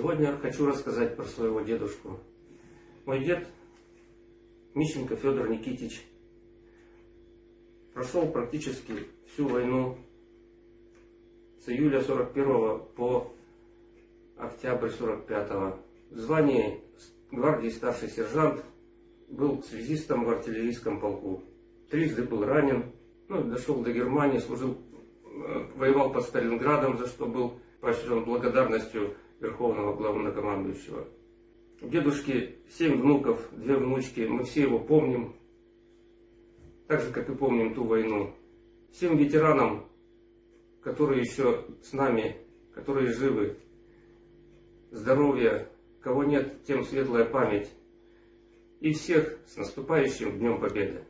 Сегодня я хочу рассказать про своего дедушку. Мой дед Мищенко Федор Никитич прошел практически всю войну с июля 41 по октябрь 45. В звании гвардии старший сержант, был связистом в артиллерийском полку. Трижды был ранен, дошел до Германии, служил, воевал под Сталинградом, за что был поощрен благодарностью Верховного Главнокомандующего. У дедушки 7 внуков, 2 внучки, мы все его помним, так же, как и помним ту войну. Всем ветеранам, которые еще с нами, которые живы, здоровья, кого нет, тем светлая память. И всех с наступающим Днем Победы!